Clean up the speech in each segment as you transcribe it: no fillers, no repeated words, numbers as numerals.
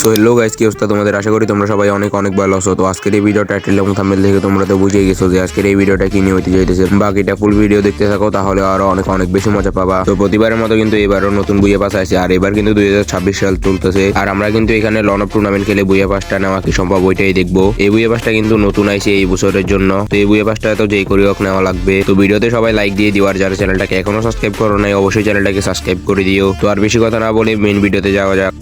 So hello guys, কি অবস্থা তোমাদের? আশা করি তোমরা সবাই অনেক অনেক ভালো আছো। তো আজকের এই ভিডিও টাইটেল এবং থাম্বনেল দেখে তোমরা তো বুঝেই গেছো যে আজকের এই ভিডিওটা কি নিয়ে হতে যাইতেছে। বাকিটা ফুল ভিডিও দেখতে থাকো, তাহলে আরো অনেক অনেক বেশি মজা পাবা। তো প্রতিবারের মতো কিন্তু এবারও নতুন বুইয়া পাস আছে, আর এবার কিন্তু 2026 সাল চলতেছে। আর আমরা কিন্তু এখানে লন অফ টুর্নামেন্ট খেলে বুইয়া পাসটা নেওয়া কি সম্ভব ওইটাই দেখবো। এই বুইয়া পাসটা কিন্তু নতুন আইছে এই বছরের জন্য। তো এই বুইয়া পাসটা তো যেই করি হোক নেওয়া লাগবে। তো ভিডিওতে সবাই লাইক দিয়ে দিও, আর যারা চ্যানেলটাকে এখনো সাবস্ক্রাইব করো নাই অবশ্যই চ্যানেলটাকে সাবস্ক্রাইব করে দিও। তো আর বেশি কথা না বলে মেইন ভিডিওতে যাওয়া যাক।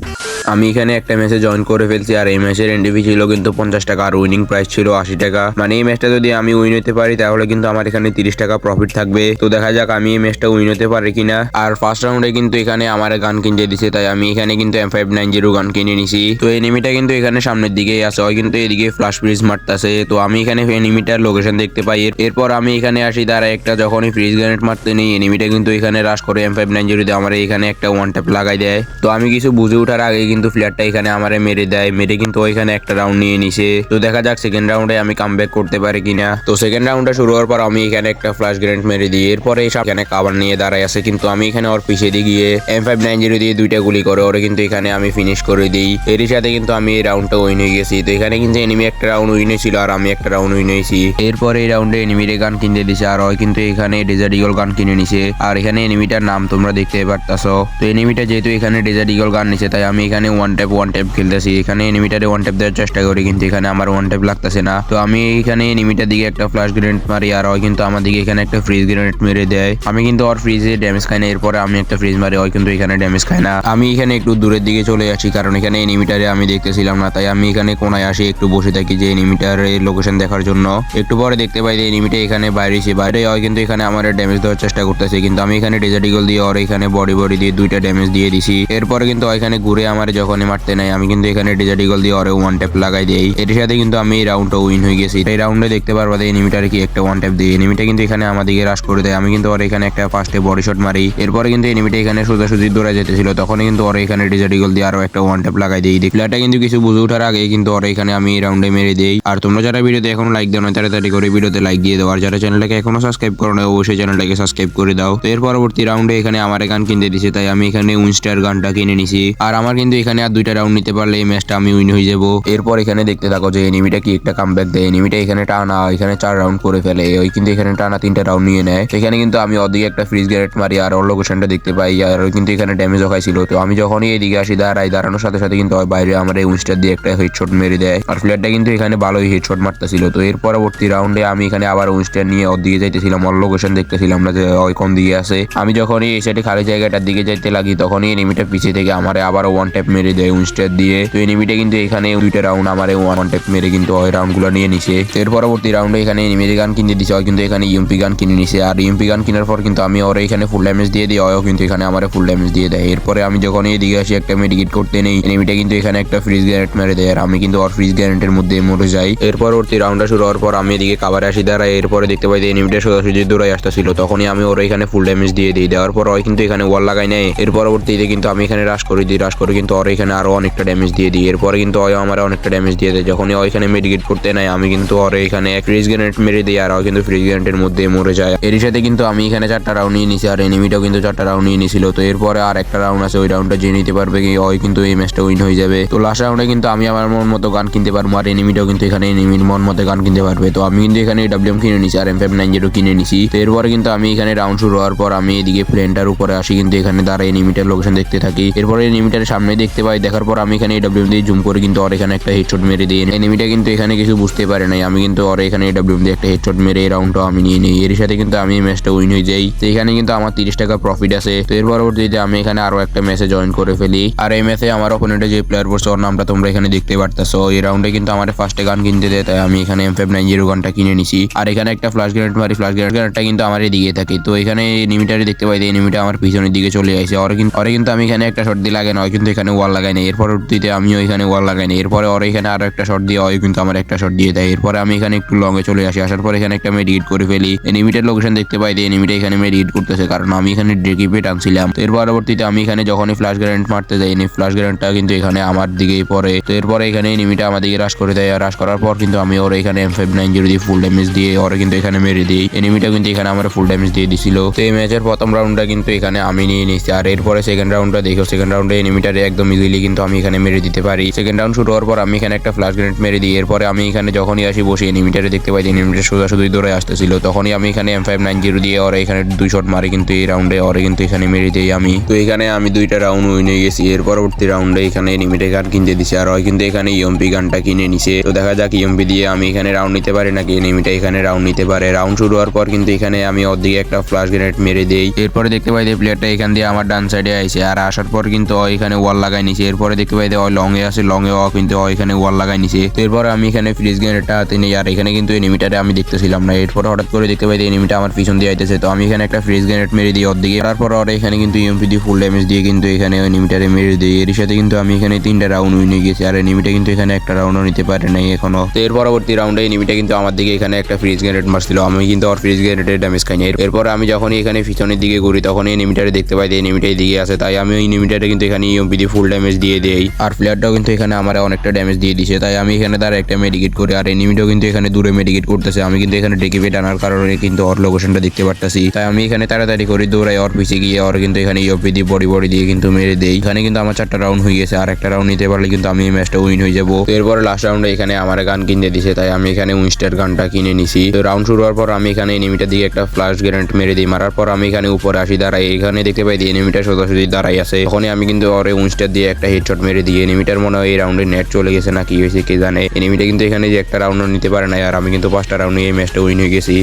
আমি এখানে একটা ম্যাচে জয়েন করে ফেলছি, আর এই ম্যাচের এনডিভি ছিল কিন্তু 50 টাকা, আর উইনিং প্রাইস ছিল 80 টাকা। মানে এই ম্যাচটা যদি আমি উইন হতে পারি তাহলে কিন্তু আমার এখানে 30 টাকা প্রফিট থাকবে। তো দেখা যাক আমি এই ম্যাচটা উইন হতে পারি কিনা। আর ফার্স্ট রাউন্ডে কিন্তু এখানে আমার গান কিনতে দিছে, তাই আমি এখানে কিন্তু M590 গান কিনে নিছি। তো এনিমিটা কিন্তু এখানে সামনের দিকেই আছে, ওই কিন্তু এদিকে ফ্লাশ ফ্রিজ মারতেছে। তো আমি এখানে এনিমিটার লোকেশন দেখতে পাই। এরপর আমি এখানে আসি, তারা একটা যখনই ফ্রিজ গ্রেনেড মারতে নেই এনিমিটা কিন্তু এখানে রাশ করে M590 দিয়ে আমার এখানে একটা ওয়ান ট্যাপ লাগাই দেয়। তো আমি কিছু বুঝে ওঠার আগে কিন্তু প্লেয়ারটা এখানে আমারে মেরে দেয়, মেরে কিন্তু ওইখানে একটা রাউন্ড নিয়ে নিছে। তো দেখা যাক সেকেন্ড রাউন্ডে আমি কামব্যাক করতে পারি কিনা। তো সেকেন্ড রাউন্ডটা শুরু হওয়ার পর আমি এখানে একটা ফ্লাশ গ্রেনেড মেরে দিই। এরপরে এখানে কাভার নিয়ে দাঁড়ায় আছে, কিন্তু আমি এখানে ওর পিছিয়ে দিয়ে গিয়ে M590 দিয়ে দুইটা গুলি করে ওরে কিন্তু এখানে আমি ফিনিশ করে দিই। এর সাথে কিন্তু আমি এই রাউন্ডটা উইন হয়ে গেছি। তো এখানে কিন্তু এনিমি একটা রাউন্ড উইন হয়েছিল, আর আমি একটা রাউন্ড উইন হয়েছি। এরপর এই রাউন্ডে এনিমিরে গান কিনে দিছে, আর ওই কিন্তু এখানে ডেজার্ট ইগল গান কিনে নিছে। আর এখানে এনিমিটার নাম তোমরা দেখতে পারতাছো। তো এনিমিটা যেহেতু এখানে ডেজার্ট ইগল গান নিছে, তাই আমি এখানে ওয়ান ট্যাপ খেলতেছি। এখানে এনিমিটারে ওয়ান ট্যাপ দেওয়ার চেষ্টা করি, কিন্তু এখানে আমার ওয়ান ট্যাপ লাগতেছে না। তো আমি এখানে এনিমিটার দিকে একটা ফ্লাশ গ্রেনেড মারি, আর ওই কিন্তু আমার দিকে এখানে একটা ফ্রিজ গ্রেনেড মেরে দেয়। আমি কিন্তু ওর ফ্রিজে ড্যামেজ খাই না। এরপরে আমি একটা ফ্রিজ মারি, ওই কিন্তু এখানে ড্যামেজ খায় না। আমি এখানে একটু দূরের দিকে চলে আসি, কারণ এখানে এনিমিটারে আমি দেখতেছিলাম না। তাই আমি এখানে কোনায় আসি, একটু বসে থাকি যে এনিমিটারের লোকেশন দেখার জন্য। একটু পরে দেখতে পাই যে এনিমিটা এখানে বাইরে হয়, কিন্তু এখানে আমার ড্যামেজ দেওয়ার চেষ্টা করতেছে। কিন্তু আমি এখানে ডেজার্ট ইগল দিয়ে ওর এখানে বডি দিয়ে দুইটা ড্যামেজ দিয়ে দিছি। এরপরে কিন্তু ওইখানে ঘুরে আমার যখনই মারতে নাই আমি কিন্তু এখানে ডেজার্ট ইগল দিয়ে ওরে ওয়ান ট্যাপ লাগাই দেই। এর সাথে কিন্তু আমি এই রাউন্ডটা উইন হয়ে গেছি। এই রাউন্ডে দেখতে পারবা যে এনিমিটারে কি একটা ওয়ান ট্যাপ দিয়ে এনিমিটা কিন্তু এখানে আমাদেরকে রাশ করে দেয়। আমি কিন্তু ওর এখানে একটা ফার্স্টে বডি শট মারি। এরপরে কিন্তু এনিমিটা এখানে সোজাসুজি দৌড়ে যেতেছিল, তখন কিন্তু ওর এখানে ডেজার্ট ইগল দিয়ে আরো একটা ওয়ান ট্যাপ লাগাই দিই। প্লেয়ারটা কিন্তু কিছু বুঝে ওঠার আগে কিন্তু ওর এখানে আমি এই রাউন্ডে মেরে দেই। আর তোমরা যারা ভিডিওতে এখনো লাইক দাও না, তাড়াতাড়ি করে ভিডিওতে লাইক দিয়ে দাও। আর যারা চ্যানেলটাকে এখনো সাবস্ক্রাইব করো না অবশ্যই চ্যানেলটাকে সাবস্ক্রাইব করে দাও। তো এর পরবর্তী রাউন্ডে এখানে আমার গান কিনতে দিছে, তাই আমি এখানে উইনস্টার গানটা কিনে নিছি। আর আমার কিন্তু এখানে আর দুইটা রাউন্ড নিতে পারলে এই ম্যাচটা আমি উইন হয়ে যাবো। এরপর এখানে দেখতে থাকো যে এনিমিটা কি একটা কামব্যাক দেয়। এনিমিটা এখানে টানা এখানে 4 রাউন্ড করে ফেলে, ওই কিন্তু এখানে টানা 3টা রাউন্ড নিয়ে নেয়। এখানে কিন্তু আমি ওদিকে একটা ফ্রিজ গ্রেনেড মারি, আর ওর লোকেশনটা দেখতে পাই, আর ওই কিন্তু এখানে ড্যামেজও খাইছিল। তো আমি যখনই এদিকে আসি দাঁড়ানোর সাথে সাথে কিন্তু বাইরে আমার এই উইনস্টার দিয়ে একটা হেডশট মেরে দেয়। আর প্লেয়ারটা কিন্তু এখানে ভালোই হেডশট মারতেছিল। তো এর পরবর্তী রাউন্ডে আমি এখানে আবার উইনস্টার নিয়ে ওর দিকে যাইতেছিলাম, ওর লোকেশন দেখতেছিলাম না যে ওই কোন দিকে আছে। আমি যখনই এই সাইডে খালি জায়গাটার দিকে যাইতে লাগি তখনই এনিমিটা পিছিয়ে থেকে আমার আবার ওয়ান ট্যাপ মেরে দেয় উইনস্টার দিয়ে। তো এনিমিটা কিন্তু এখানে দুইটা রাউন্ড আমার ওয়ান ট্যাপ মেরে কিন্তু ওই রাউন্ড গুলো নিয়ে নিছে। এর পরবর্তী রাউন্ডে এখানে এনিমির গান কিনে দিছে, ওই কিন্তু এখানে ইউএমপি গান কিনে নিছে। আর ইউএমপি গান কেনার পর কিন্তু আমি ওর এখানে ফুল ড্যামেজ দিয়ে দিই, ওও কিন্তু এখানে আমার ফুল ড্যামেজ দিয়ে দেয়। এরপরে আমি যখন এদিকে আসি একটা মেডিকেট করতে নেই, এনিমিটা কিন্তু এখানে একটা ফ্রিজ গ্রেনেড মেরে দেয়, আর আমি কিন্তু ওর ফ্রিজ গ্রেনেডের মধ্যে মরে যাই। এর পরবর্তী রাউন্ডটা শুরু হওয়ার পর আমি এদিকে কাভারে আসি দাঁড়াই। এরপরে দেখতে পাই যে এনিমিটা সোজাসুজি দৌড়াই আসতেছিল, তখনই আমি ওর এখানে ফুল ড্যামেজ দিয়ে দিই। দেওয়ার পর ওই কিন্তু এখানে ওয়াল লাগাই নেয়। এর পরবর্তীতে কিন্তু আমি এখানে রাশ করে কিন্তু ওর এখানে আরো অনেকটা ড্যামেজ দিয়ে দিই। এরপরে কিন্তু ওই আমার অনেকটা ড্যামেজ দিয়ে দেয়। যখনই ওইখানে মেডিকেট করতে নাই আমি কিন্তু ওর এখানে ফ্রিজ গ্রেনেড মেরে দিই, আর ও কিন্তু ফ্রিজ গ্রেনেডের মধ্যে মরে যায়। এর সাথে কিন্তু আমি এখানে 4টা রাউন্ড নিয়ে নিছি, আর এনিমিটাও কিন্তু 4টা রাউন্ড নিয়ে নিছিল। তো এরপরে আর একটা রাউন্ড আছে, ওই রাউন্ডটা যে নিতে পারবে কি ওই কিন্তু এই ম্যাচটা উইন হয়ে যাবে। তো লাস্ট রাউন্ডে কিন্তু আমি আমার মন মতো গান কিনতে পারবো, আর এনিমিটাও কিন্তু এখানে এনিমির মন মতো গান কিনতে পারবে। তো আমি কিন্তু এখানে WM কিনে নিছি, আর M590 কিনে নিছি। তো এরপরে কিন্তু আমি এখানে রাউন্ড শুরু হওয়ার পর আমি এদিকে প্লেনটার উপরে আসি, কিন্তু এখানে দাঁড়ায় এনিমিটার লোকেশন দেখতে থাকি। এরপরে এনিমিটার সামনে দেখতে পাই, দেখার পর আমি এখানে WM দিয়ে জুম করে কিন্তু ওর এখানে একটা হেডশট মেরে দিই। এনিমিটা কিন্তু এখানে কিছু বুঝতে পারে নাই, আমি কিন্তু ওর এখানে WM দিয়ে একটা হেডশট মেরে এই রাউন্ডটা আমি নিয়ে নিই। এর সাথে কিন্তু আমি এই ম্যাচটা উইন হয়ে যাই। তো এখানে কিন্তু আমার 30 টাকা প্রফিট আছে। তো এর পরবর্তীতে আমি এখানে আরো একটা ম্যাচে জয়েন করে ফেলি, আর এই ম্যাচে আমার অপোনেন্টে যে প্লেয়ার পড়ছে ওর নামটা তোমরা এখানে দেখতে পারতেছো। এই রাউন্ডে কিন্তু আমার ফার্স্টে গান কিনতে দেয়, তাই আমি এখানে M590 গানটা কিনে নিছি। আর এখানে একটা ফ্লাশ গ্রেনেড মারি, ফ্লাশ গ্রেনেডটা কিন্তু আমার এদিকে থাকে। তো এখানে এনিমিটারে দেখতে পাই যে এনিমিটা আমার পিছনের দিকে চলে আসে। ওরে কিন্তু আমি এখানে একটা শট দিয়ে লাগাই না, কিন্তু এখানে ওয়াল লাগাই না। এর পরবর্তীতে আমিও এখানে ওয়াল লাগাই না। এরপরে ওর এখানে আরো একটা শট দিয়ে কিন্তু আমার একটা শট দিয়ে দেয়। এরপরে আমি এখানে একটু লঙ্গে চলে আসি, আসার পর এখানে একটা মেডিকেট করে ফেলি। এনিমিটার লোকেশন দেখতে পাই যে এনিমিটা এখানে মেডিকেট করতেছে, কারণ আমি এখানে ড্রেকিপে টানছিলাম। তো এর পরবর্তীতে আমি এখানে যখনই ফ্লাশ গ্রেনেড মারতে যাই, ফ্লাশ গ্রেনেডটা কিন্তু এখানে আমার দিকেই পড়ে। তো এরপরে এখানে এনিমিটা আমার দিকে রাশ করে দেয়, আর রাশ করার পর কিন্তু আমি ওর এখানে M590 দিয়ে ফুল ড্যামেজ দিয়ে ওরে কিন্তু এখানে মেরে দিই। এনিমিটা কিন্তু এখানে আমার ফুল ড্যামেজ দিয়ে দিছিল। তো এই ম্যাচের প্রথম রাউন্ডটা কিন্তু এখানে আমি নিয়ে নিচ্ছি। আর এরপরে সেকেন্ড রাউন্ডটা দেখো, সেকেন্ড রাউন্ডে এনিমিটারে একদম ইজিলি কিন্তু আমি এখানে এখানে মেরে দিতে পারি। সেকেন্ড রাউন্ড শুরু হওয়ার পর আমি এখানে একটা ফ্ল্যাশ গ্রেনেড মেরে দিই। এরপরে আমি এখানে যখনই আসি বসে এনিমিটারে দেখতে পাই এনিমিটার সোজাসুজি দৌড়ে আসতেছিল, তখনই আমি এখানে M590 দিয়ে ওরা এখানে 2 শট মারি, কিন্তু এই রাউন্ডে ওরা কিন্তু এখানে মেরে দেই আমি। তো এখানে আমি 2টা রাউন্ড উইন হয়ে গেছি। এর পরবর্তী রাউন্ডে এখানে এনিমিটে গান কিনতে দিছে আর ওই কিন্তু এখানে ইএমপি গানটা কিনে নিছে। তো দেখা যাক ইএমপি দিয়ে আমি এখানে রাউন্ড নিতে পারি নাকি এনিমিটা এখানে রাউন্ড নিতে পারে। রাউন্ড শুরু হওয়ার পর কিন্তু এখানে আমি ওর দিকে একটা ফ্ল্যাশ গ্রেনেড মেরে দেই। এরপরে দেখতে পাই যে প্লেয়ারটা এখান দিয়ে আমার ডান সাইডে আইছে আর আসার পর কিন্তু ও এখানে ওয়াল লাগাই নিছে। এরপরে দেখতে পাই যে ও লং এ আছে, লং এ ও কিন্তু ও এখানে ওয়াল লাগাই নিছে। তো এরপরে আমি এখানে ফ্রিজ গ্রেনেডটা হাতে নিই আর এখানে কিন্তু এনিমিটারে আমি দেখতেছিলাম না। এরপরে হঠাৎ করে দেখতে পাই যে এনিমিটা আমার পিছন দিয়ে আইতেছে। তো আমি এখানে একটা ফ্রিজ গ্রেনেড মেরে দিই ওর দিকে। তারপর ওরা এখানে কিন্তু ইএমপি দিয়ে ফুল ড্যামেজ দিয়ে কিন্তু এখানে এনিমিটারে মেরে দিই। এর সাথে কিন্তু আমি এখানে 3টা রাউন্ড উইন হয়ে গেছি আর এনিমিটা কিন্তু এখানে একটা রাউন্ডও নিতে পারে নাই এখনো। তো এর পরবর্তী রাউন্ডে এনিমিটা কিন্তু আমার দিকে এখানে একটা ফ্রিজ গ্রেনেড মারছিল, আমি কিন্তু ওর ফ্রিজ গ্রেনেডের ড্যামেজ খাই না। এরপর আমি যখনই এখানে পিছনের দিকে ঘুরি তখনই এনিমিটারে দেখতে পাই যে এনিমিটাই দিকে আছে, তাই আমি ওই এনিমিটারে কিন্তু এখানে ইএমপি দিয়ে ফুল ড্যামেজ দিয়ে দেই। আর প্লেয়ারটাও কিন্তু এখানে আমার অনেকটা ড্যামেজ দিয়ে দিছে, তাই আমি এখানে তার একটা মেডিকেট করি আর এনিমিটাও কিন্তু এখানে দূরে মেডিকেট করতেছে। আমি কিন্তু এখানে ডেকিপেট আনার কারণে কিন্তু ওর লোকেশনটা দেখতে পারতাছি, তাই আমি এখানে তাড়াতাড়ি করে দৌড়াই ওর পিছিয়ে গিয়ে ওর কিন্তু এখানে ইএমপি দিয়ে বডি দিয়ে কিন্তু মেরে দেই। এখানে কিন্তু আমার 4টা রাউন্ড হয়ে গেছে আর একটা রাউন্ড নিতে পারলে কিন্তু আমি এই ম্যাচটা উইন হয়ে যাবো। তো এরপরে লাস্ট রাউন্ডে এখানে আমার গান কিনে দিছে, তাই আমি এখানে উইনস্টার গানটা কিনে নিছি। তো রাউন্ড শুরু হওয়ার পর আমি এখানে এনিমিটার দিকে একটা ফ্ল্যাশ গ্রেনেড মেরে দিই। মারার পর আমি এখানে উপরে আসি দাঁড়াই, এখানে দেখতে পাই এনিমিটার সোজাসুজি দাঁড়াই আছে। তখনই আমি কিন্তু ওরে উইনস্টার দিয়ে একটা হেডশট মেরে দিই। এনিমিটার মনে হয় এই রাউন্ডে নেট চলে গেছে না কি হয়েছে কে জানে। এনিমিটা কিন্তু এখানে যে একটা রাউন্ডও নিতে পারে না আর আমি কিন্তু 5টা রাউন্ডে এই ম্যাচটা উইন হয়ে গেছি।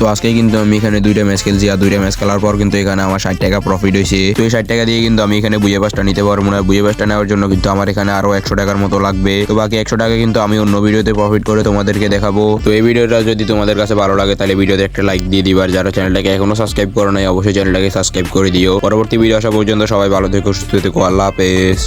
তো আজকে কিন্তু আমি এখানে 2টা ম্যাচ খেলছি আর 2টা ম্যাচ খেলার পর কিন্তু এখানে আমার 60 টাকা প্রফিট হয়েছে। তো এই 60 টাকা দিয়ে কিন্তু আমি এখানে বুয়ে পাসটা নিতে পারবো না। বুয়ে পাসটা নেওয়ার জন্য কিন্তু আমার এখানে আরো 100 টাকার মতো লাগবে। তো বাকি 100 টাকা কিন্তু আমি অন্য ভিডিওতে প্রফিট করে তোমাদেরকে দেখাবো। তো এই ভিডিওটা যদি তোমাদের কাছে ভালো লাগে তাহলে ভিডিওতে একটা লাইক দিয়ে দিবা। আর যারা চ্যানেলটাকে এখনো সাবস্ক্রাইব করো নাই অবশ্যই চ্যানেলটাকে সাবস্ক্রাইব করে দিও। পরবর্তী ভিডিও আসা পর্যন্ত সবাই ভালো থেকো, সুস্থ থেকো, আল্লাহ হাফেজ।